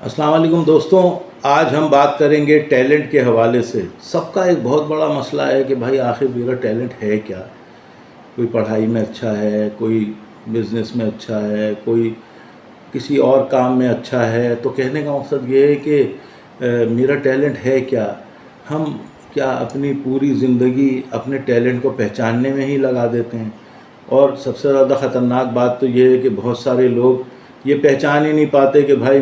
अस्सलाम वालेकुम दोस्तों। आज हम बात करेंगे टैलेंट के हवाले से। सबका एक बहुत बड़ा मसला है कि भाई आखिर मेरा टैलेंट है क्या। कोई पढ़ाई में अच्छा है, कोई बिज़नेस में अच्छा है, कोई किसी और काम में अच्छा है। तो कहने का मकसद ये है कि मेरा टैलेंट है क्या। हम क्या अपनी पूरी ज़िंदगी अपने टैलेंट को पहचानने में ही लगा देते हैं। और सबसे ज़्यादा ख़तरनाक बात तो ये है कि बहुत सारे लोग ये पहचान ही नहीं पाते कि भाई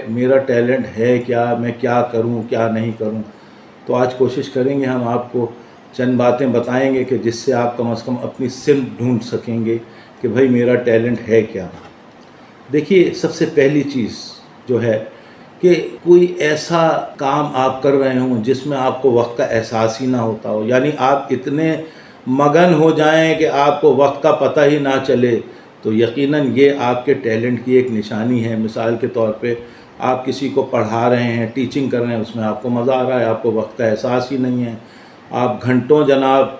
मेरा टैलेंट है क्या, मैं क्या करूं क्या नहीं करूं। तो आज कोशिश करेंगे, हम आपको चंद बातें बताएंगे कि जिससे आप कम से कम अपनी सिमत ढूंढ सकेंगे कि भाई मेरा टैलेंट है क्या। देखिए, सबसे पहली चीज़ जो है कि कोई ऐसा काम आप कर रहे हों जिसमें आपको वक्त का एहसास ही ना होता हो, यानी आप इतने मगन हो जाएं कि आपको वक्त का पता ही ना चले, तो यकीनन ये आपके टैलेंट की एक निशानी है। मिसाल के तौर पे आप किसी को पढ़ा रहे हैं, टीचिंग कर रहे हैं, उसमें आपको मज़ा आ रहा है, आपको वक्त का एहसास ही नहीं है। आप घंटों जनाब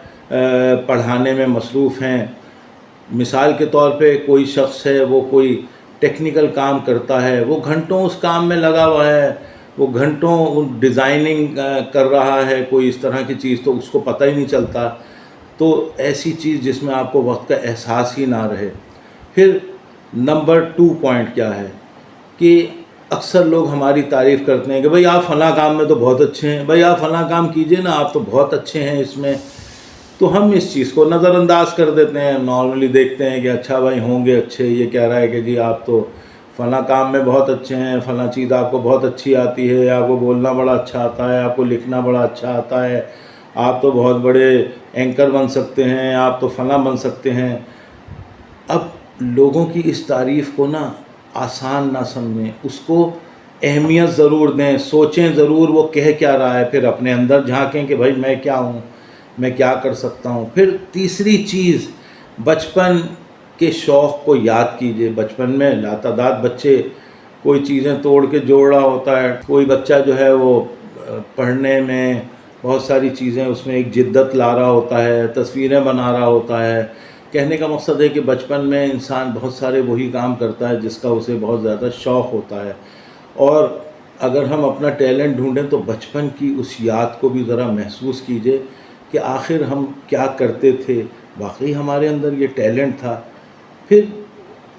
पढ़ाने में मसरूफ़ हैं। मिसाल के तौर पे कोई शख्स है, वो कोई टेक्निकल काम करता है, वो घंटों उस काम में लगा हुआ है, वो घंटों डिज़ाइनिंग कर रहा है कोई इस तरह की चीज़, तो उसको पता ही नहीं चलता। तो ऐसी चीज़ जिसमें आपको वक्त का एहसास ही ना रहे। फिर नंबर 2 पॉइंट क्या है कि अक्सर लोग हमारी तारीफ़ करते हैं कि भाई आप फ़लाँ काम में तो बहुत अच्छे हैं, भाई आप फ़लाँ काम कीजिए ना, आप तो बहुत अच्छे हैं इसमें। तो हम इस चीज़ को नज़रअंदाज कर देते हैं। नॉर्मली देखते हैं कि अच्छा भाई होंगे अच्छे, ये कह रहा है कि जी आप तो फ़लाँ काम में बहुत अच्छे हैं, फ़लाँ चीज़ आपको बहुत अच्छी आती है, आपको बोलना बड़ा अच्छा आता है, आपको लिखना बड़ा अच्छा आता है, आप तो बहुत बड़े एंकर बन सकते हैं, आप तो फ़लाँ बन सकते हैं। अब लोगों की इस तारीफ़ को ना आसान ना समझें, उसको अहमियत ज़रूर दें, सोचें ज़रूर वो कह क्या रहा है, फिर अपने अंदर झांकें कि भाई मैं क्या हूँ, मैं क्या कर सकता हूँ। फिर तीसरी चीज़, बचपन के शौक़ को याद कीजिए। बचपन में लातादाद बच्चे कोई चीज़ें तोड़ के जोड़ रहा होता है, कोई बच्चा जो है वो पढ़ने में बहुत सारी चीज़ें उसमें एक जिद्दत ला रहा होता है, तस्वीरें बना रहा होता है। कहने का मकसद है कि बचपन में इंसान बहुत सारे वही काम करता है जिसका उसे बहुत ज़्यादा शौक़ होता है। और अगर हम अपना टैलेंट ढूंढें तो बचपन की उस याद को भी ज़रा महसूस कीजिए कि आखिर हम क्या करते थे, वाकई हमारे अंदर ये टैलेंट था। फिर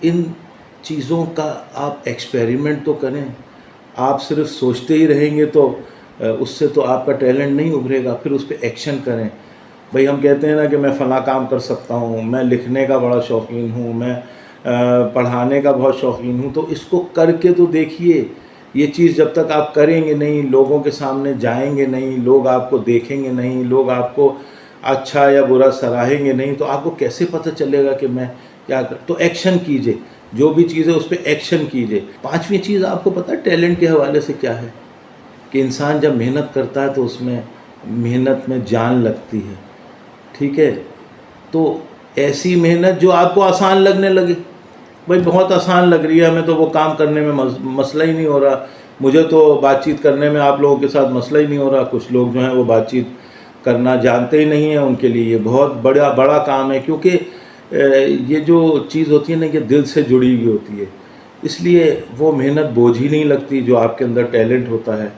इन चीज़ों का आप एक्सपेरिमेंट तो करें। आप सिर्फ सोचते ही रहेंगे तो उससे तो आपका टैलेंट नहीं उभरेगा। फिर उस पर एक्शन करें। भाई हम कहते हैं ना कि मैं फ़लाँ काम कर सकता हूँ, मैं लिखने का बड़ा शौकीन हूँ, मैं पढ़ाने का बहुत शौकीन हूँ, तो इसको करके तो देखिए। ये चीज़ जब तक आप करेंगे नहीं, लोगों के सामने जाएंगे नहीं, लोग आपको देखेंगे नहीं, लोग आपको अच्छा या बुरा सराहेंगे नहीं, तो आपको कैसे पता चलेगा कि मैं क्या कर। तो एक्शन कीजिए, जो भी चीज़ है उस पर एक्शन कीजिए। पांचवी चीज़ आपको पता है टैलेंट के हवाले से क्या है कि इंसान जब मेहनत करता है तो उसमें मेहनत में जान लगती है। ठीक है, तो ऐसी मेहनत जो आपको आसान लगने लगे। भाई बहुत आसान लग रही है हमें, तो वो काम करने में मसला ही नहीं हो रहा। मुझे तो बातचीत करने में आप लोगों के साथ मसला ही नहीं हो रहा। कुछ लोग जो हैं वो बातचीत करना जानते ही नहीं हैं, उनके लिए ये बहुत बड़ा काम है, क्योंकि ये जो चीज़ होती है ना, ये दिल से जुड़ी हुई होती है, इसलिए वो मेहनत बोझ ही नहीं लगती जो आपके अंदर टैलेंट होता है।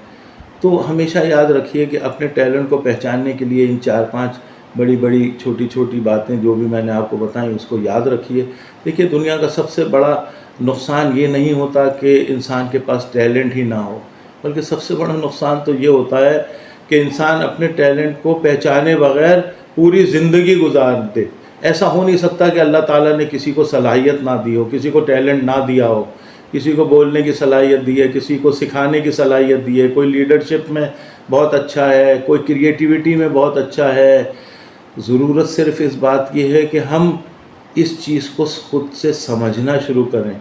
तो हमेशा याद रखिए कि अपने टैलेंट को पहचानने के लिए इन 4-5 बड़ी बड़ी छोटी छोटी बातें जो भी मैंने आपको बताई उसको याद रखिए। देखिए, दुनिया का सबसे बड़ा नुकसान ये नहीं होता कि इंसान के पास टैलेंट ही ना हो, बल्कि सबसे बड़ा नुकसान तो ये होता है कि इंसान अपने टैलेंट को पहचाने बगैर पूरी ज़िंदगी गुजार दे। ऐसा हो नहीं सकता कि अल्लाह ताला ने किसी को सलाहियत ना दी हो, किसी को टैलेंट ना दिया हो। किसी को बोलने की सलाहियत दी है, किसी को सिखाने की सलाहियत दी है, कोई लीडरशिप में बहुत अच्छा है, कोई क्रिएटिविटी में बहुत अच्छा है। ज़रूरत सिर्फ़ इस बात की है कि हम इस चीज़ को खुद से समझना शुरू करें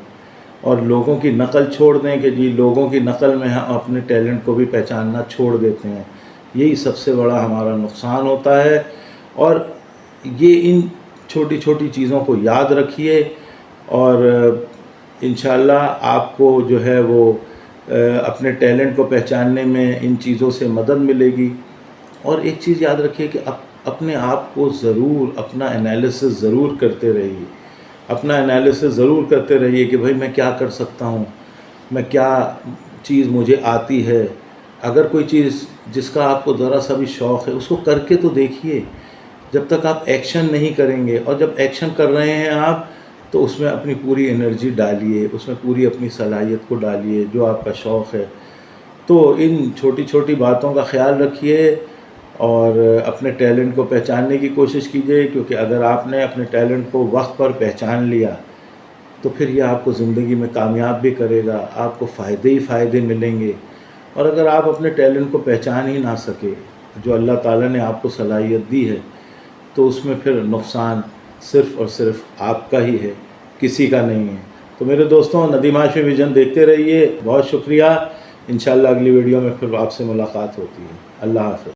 और लोगों की नकल छोड़ दें कि जी लोगों की नकल में हम अपने टैलेंट को भी पहचानना छोड़ देते हैं। यही सबसे बड़ा हमारा नुकसान होता है। और ये इन छोटी छोटी चीज़ों को याद रखिए और इंशाल्लाह आपको जो है वो अपने टैलेंट को पहचानने में इन चीज़ों से मदद मिलेगी। और एक चीज़ याद रखिए कि अपने आप को ज़रूर अपना एनालिसिस ज़रूर करते रहिए। अपना एनालिसिस ज़रूर करते रहिए कि भाई मैं क्या कर सकता हूँ, मैं क्या چیز مجھے آتی ہے، اگر کوئی چیز جس کا آپ کو ذرا سا بھی شوق ہے اس کو کر کے تو دیکھیے. جب تک آپ ایکشن نہیں کریں گے، اور جب ایکشن کر رہے ہیں آپ تو اس میں اپنی پوری انرجی ڈالیے، اس میں پوری اپنی صلاحیت کو ڈالیے جو آپ کا شوق ہے. تو ان چھوٹی چھوٹی باتوں کا خیال رکھیے اور اپنے ٹیلنٹ کو پہچاننے کی کوشش کیجیے، کیونکہ اگر آپ نے اپنے ٹیلنٹ کو وقت پر پہچان لیا تو پھر یہ آپ کو زندگی میں کامیاب بھی کرے گا، آپ کو فائدے ہی فائدے ملیں گے. اور اگر آپ اپنے ٹیلنٹ کو پہچان ہی نہ سکے جو اللہ تعالیٰ نے آپ کو صلاحیت دی ہے، تو اس میں پھر نقصان صرف اور صرف آپ کا ہی ہے، کسی کا نہیں ہے. تو میرے دوستوں، ندیم ہاشمی ویژن دیکھتے رہیے. بہت شکریہ. انشاءاللہ اگلی ویڈیو میں پھر آپ سے ملاقات ہوتی ہے. اللہ حافظ.